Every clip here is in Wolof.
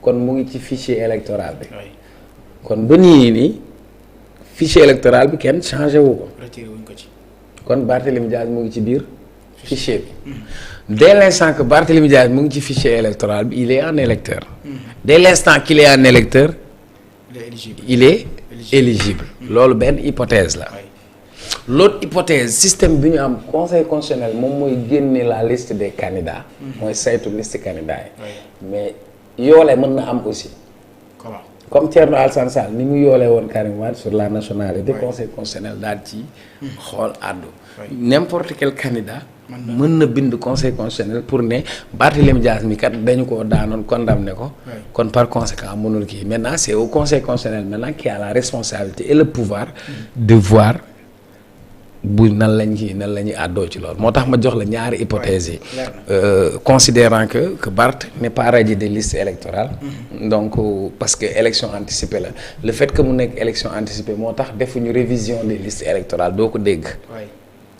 kon mu ngi ci fichier électoral bi. kon ba nii fichier électoral bi kenn changé wu ko. retiré wuñ ko ci. kon Barthélémy Dias mu ngi ci biir fichier bi. Dès l'instant que Barthélémy Dias mu ngi ci fichier électoral bi il est un électeur. Dès l'instant qu'il est un électeur. il est éligible. loolu benn hypothèse la. L'autre hypothèse système bi ñu am conseil constitutionnel moom mooy génne la liste des candidats. mooy saytu liste candidats yi. mais yoole mën na am aussi. comment comme Thierno Alassane Sall ni mu yoolee woon Karim Wade sur la nationalité. conseil constitutionnel daal ci xool àddu. n'importe quel candidat. mën na bind conseil constitutionnel pour ne Barthélémy Dias mi kat dañu ko daanoon condamné ko. kon par conséquent mënul kii maintenant c'est au conseil constitutionnel maintenant qui a la responsabilité et le pouvoir de voir bu nan la ñuy àddoo ci loolu moo tax ma jox la ñaari hypothèses yi. Considérant que Barth n'est pas radié des listes électorales. donc parce que élection anticipée la le fait que mu nekk élection anticipée moo tax defuñu révision des listes électorales doo ko dégg.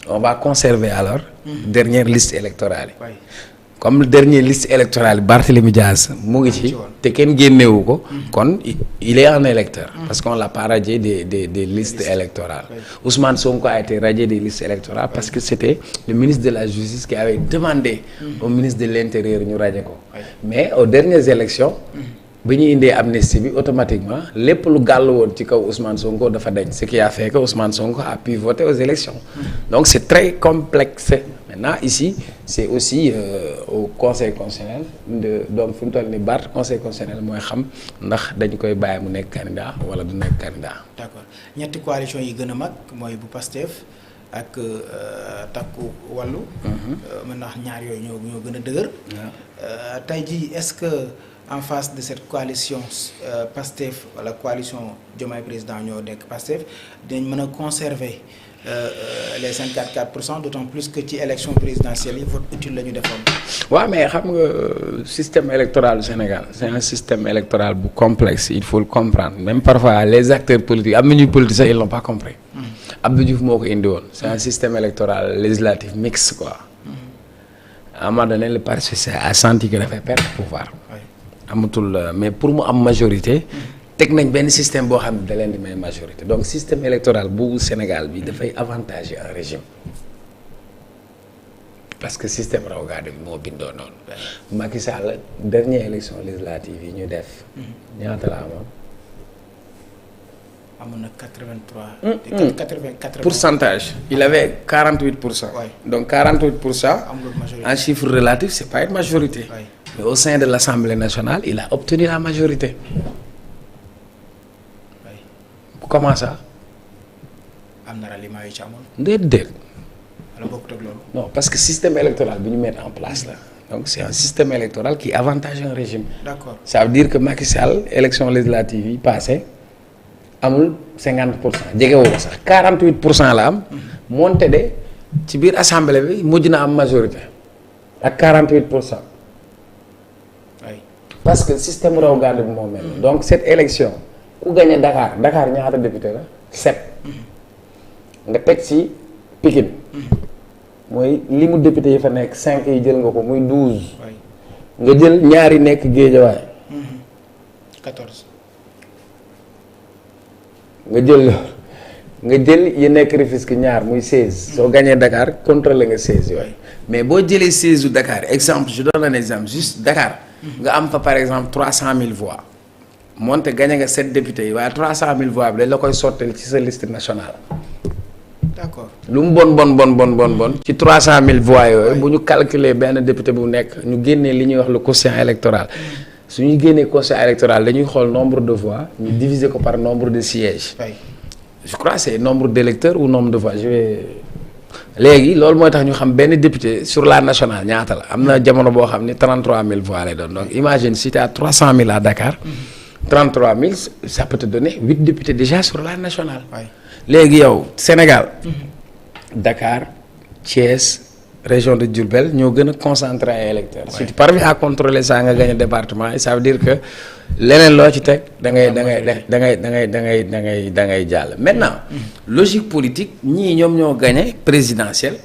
on va conserver alors. dernière liste électorale yi. comme dernière liste électorale yi Barthélémy Dias mu ngi ci te kenn génnewu ko. kon il est un électeur. parce qu'on l'a pas radié des listes électorales. Ousmane Sonko a été radié des listes électorales parce que c'était le ministre de la Justice qui avait demandé au ministre de l'Intérieur ñu radié ko. mais aux dernières élections bi ñu indee amnistie bi automatiquement lépp lu gàll woon ci kaw Ousmane Sonko dafa dañ ce qui a fait que Ousmane Sonko a pu voter aux élections. donc c'est très complexe. Maintenant ici c'est aussi au conseil constitutionnel donc fi mu toll nii Barth conseil constitutionnel mooy xam ndax dañ koy bàyyi mu nekk candidat wala du nekk candidat. d'accord ñetti coalition yi gën a mag mooy bu Pastef ak Takku Wallu. ndax ñaar yooyu ñoo gën a dëgër. tey jii est-ce que en face de cette coalition Pastef wala coalition Diomaye président ñoo nekk Pastef dinañ mën a conserver. Les 54%, d'autant plus que ci élection présidentielle yi vote utile la ñu defoon. waaw mais xam nga système électoral du Sénégal c'est un système électoral bu complexe il faut le comprendre même parfois les acteurs politiques am na ñuy politique sax ils l'ont pas compris. Abdou Diouf moo ko indi woon. c'est un système électoral législatif mixte quoi. à un moment donné le parti socialiste a senti que dafay perdre pouvoir. amatul mais pour mu am majorité. teg nañ benn système boo xam ne da leen di may majorité donc système électoral bu Sénégal bi dafay avantager un régime parce que système raw gàddu bi moo bindoo noonu. Macky Sall dernière élection législative yi ñu def. ñaata la amoon. amoon na 83. 80. pourcentage. il avait 48%. donc 48%. en chiffre relatif c'est pas une majorité. mais au sein de l'Assemblée nationale il a obtenu la majorité. Comment ça. am na ralliement yu ci amoon. déedéet. wala bokkut ak loolu. non parce que système électoral bi ñu mettre en place là donc c'est un système électoral qui avantage un régime. d'accord ça veut dire que Macky Sall élection législative yi passé amul 50% jegewoo ko sax 48% la am. moonte de ci biir assemblée bi mujj na am majorité ak 48%. parce que système raw gàddu bi moo mel. donc cette élection. ku gagné Dakar ñaata député la 7 nga teg ci Pikine mooy li mu député yi fa nekk 5 yi jël nga ko muy 12 nga jël ñaari nekk Guédiawaye 14 nga jël yi nekk Rufisque ñaar muy 16 soo gagné Dakar contrôlé nga 16 yooyu mais boo jëlee 16 u Dakar exemple je donne un exemple juste Dakar nga am fa par exemple 300 000 voix moonte gagné nga 7 députés yi waaye 300 000 voix bi dañ la koy sottal ci sa liste nationale. d'accord lu mu bon ci 300 000 voix yooyu bu ñu calculer benn député bu nekk ñu génnee li ñuy wax le quotient électoral su ñu génnee quotient électoral dañuy xool nombre de voix ñu diviser ko par nombre de sièges. je crois c'est nombre d'électeurs ou nombre de voix léegi loolu mooy tax ñu xam benn député sur la nationale ñaata la am na jamono boo xam ne 33 000 voix lay doon donc imagine si tu as 300 000 à Dakar. 33 000 ça peut te donner 8 députés déjà sur la nationale. léegi yow Sénégal. Dakar Thiès région de Diourbel ñoo gën a concentré ay électeurs. si tu parviens à contrôler ça nga gagné département yi ça veut dire que leneen loo ci teg da ngay jàll. maintenant logique politique ñii ñoom ñoo gagné présidentielle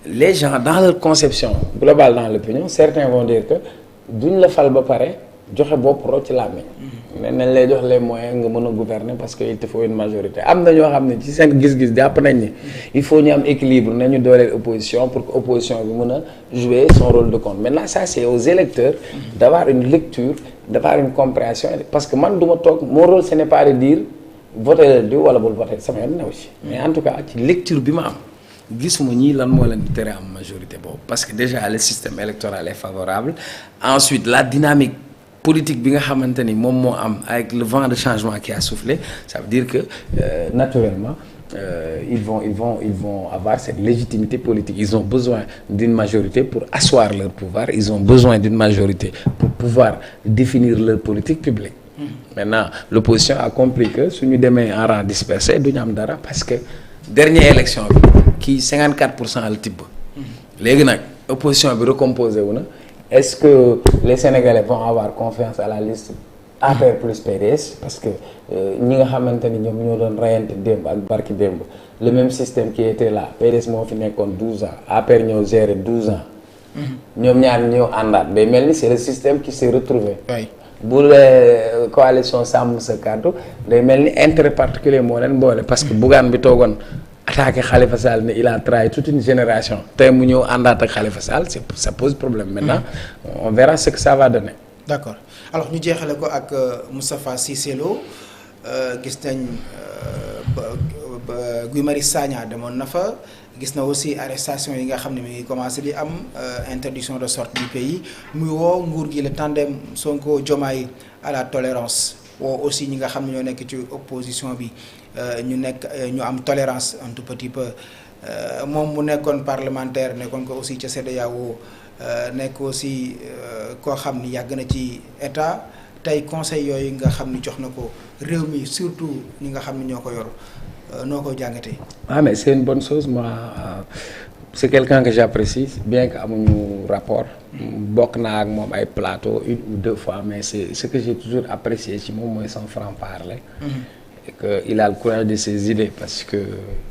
les gens dans leur conception globale dans l'opinion certains vont dire que duñ la fal ba pare. joxe bopp rocc ci làmmiñ. ne nañ lay jox les moyens nga mën a gouverner parce que il te faut une majorité am na ñoo xam ne ci seen gis-gis jàpp nañ ni il faut ñu am équilibre nañu dooleel opposition pour que opposition bi mën a jouer son rôle de compte maintenant ça c'est aux électeurs d'avoir une lecture d'avoir une compréhension parce que man du ma toog mon rôle ce n'est pas de dire voter leen diw wala bul voter sama yoon new ci mais en tout cas ci lecture bi ma am gisuma ñii lan moo leen di tere am majorité boobu parce que déjà le système électoral est favorable ensuite la dynamique politique bi nga xamante ni moom moo am avec le vent de changement qui a soufflé ça veut dire que naturellement ils vont avoir cette légitimité politique ils ont besoin d'une majorité pour asseoir leur pouvoir ils ont besoin d'une majorité pour pouvoir définir leur politique publique maintenant l'opposition a compris que suñu demee en rang dispersé duñu am dara parce que dernière élection bi kii 54% la tibb léegi nag opposition bi recomposé wu na est-ce que les Sénégalais vont avoir confiance à la liste APR plus PDS parce que ñi nga xamante ni ñoom ñoo doon rayante démb ak barki démb le même système qui était là PDS moo fi nekkoon 12 ans APR ñoo géré 12 ans ñoom ñaar ñëw àndaat day mel ni c'est le système qui s'est retrouvé bu la coalition sàmm sa kàddu day mel ni intérêt particulier moo leen boole parce que Bougane bi toogoon attaqué Khalifa Sall ne il a trahi toute une génération tey mu ñëw àndaat ak Khalifa Sall ça pose problème maintenant on verra ce que ça va donner. D'accord alors ñu jeexale ko ak Moustapha Cissé Lo gis nañ Guy Marius Sagna demoon na fa gis na aussi arrestation yi nga xam ne mi ngi commencé di am interdiction de sortie du pays muy woo nguur gi le tandem Sonko Diomaye à la tolérance woo aussi ñi nga xam ne ñoo nekk ci opposition bi ñu am tolérance un tout petit peu moom mu nekkoon parlementaire nekkoon ko aussi ca CEDEAO nekk aussi koo xam ni yàgg na ci état tey conseil yooyu nga xam ni jox na ko réew mi surtout ñi nga xam ne ñoo ko yor noo ko jàngatee. ah mais c'est une bonne chose moi c'est quelqu'un que j'apprécie bien que amuñu rapport. bokk naa ak moom ay plateau une ou deux fois mais c'est ce que j'ai toujours apprécié ci moom mooy son franc-parler. Et que il a le courage de ses idées parce que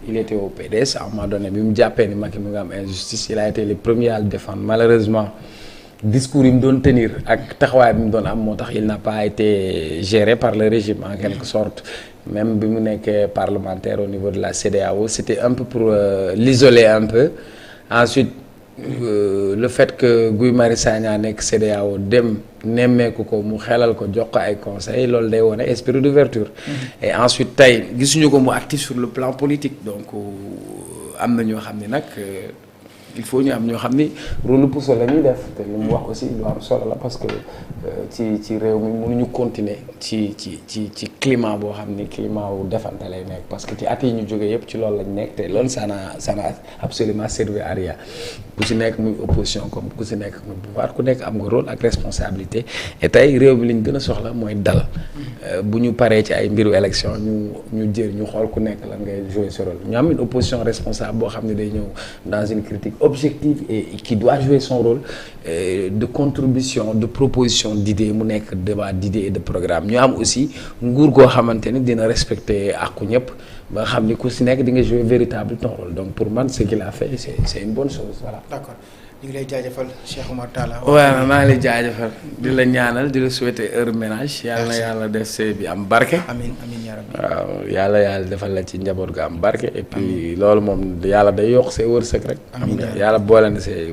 il était au PDS à un moment donné bi mu jàppee ni Macky mu ngi am injustice il a été le premier à le défendre malheureusement discours yi mu doon tenir ak taxawaay bi mu doon am moo tax il n'a pas été géré par le régime en quelque sorte même bi mu nekkee parlementaire au niveau de la CEDEAO c'était un peu pour l'isoler un peu ensuite le fait que Guy Marius Sagna nekk CEDEAO dem nemmeeku ko mu xelal ko jox ko ay conseils loolu day wone esprit d'ouverture et ensuite tey gisuñu ko mu actif sur le plan politique donc am na ñoo xam ne nag il faut ñu am ñoo xam ni rôle pousse la ñuy def te li mu wax aussi lu am solo la parce que ci réew mi mënuñu continuer ci climat boo xam ni climat wu defante lay nekk parce que ci at yi ñu jógee yëpp ci loolu lañ nekk te loolu ça n'a absolument servi à rien ku ci nekk muy opposition comme ku ci nekk muy pouvoir ku nekk am nga rôle ak responsabilité et tey réew mi li ñu gën a soxla mooy dal bu ñu paree ci ay mbiru élection ñu xool ku nekk lan ngay jouer ce rôle ñu am une opposition responsable boo xam ne day ñëw dans une critique objective et qui doit jouer son rôle de contribution de proposition d'idées mu nekk débat d'idées et de programme ñu am aussi nguur goo xamante ni dina respecter àqu ñëpp ba nga xam ni ku si nekk di nga jouer véritable ton rôle donc pour man ce qu'il a fait c'est une bonne chose voilà. D'accord ñu ngi lay jaajëfal Cheikh Oumar Talla. waaw maa ngi lay jaajëfal di la ñaanal di la souhaiter heureux ménage. yàlla na yàlla def sëy bi am barke. amiin amiin yaa rabbi. waaw yàlla defal la ci njaboot ga am barke. et puis loolu moom yàlla day yokk say wërsëg rek. amiin yàlla boole na say.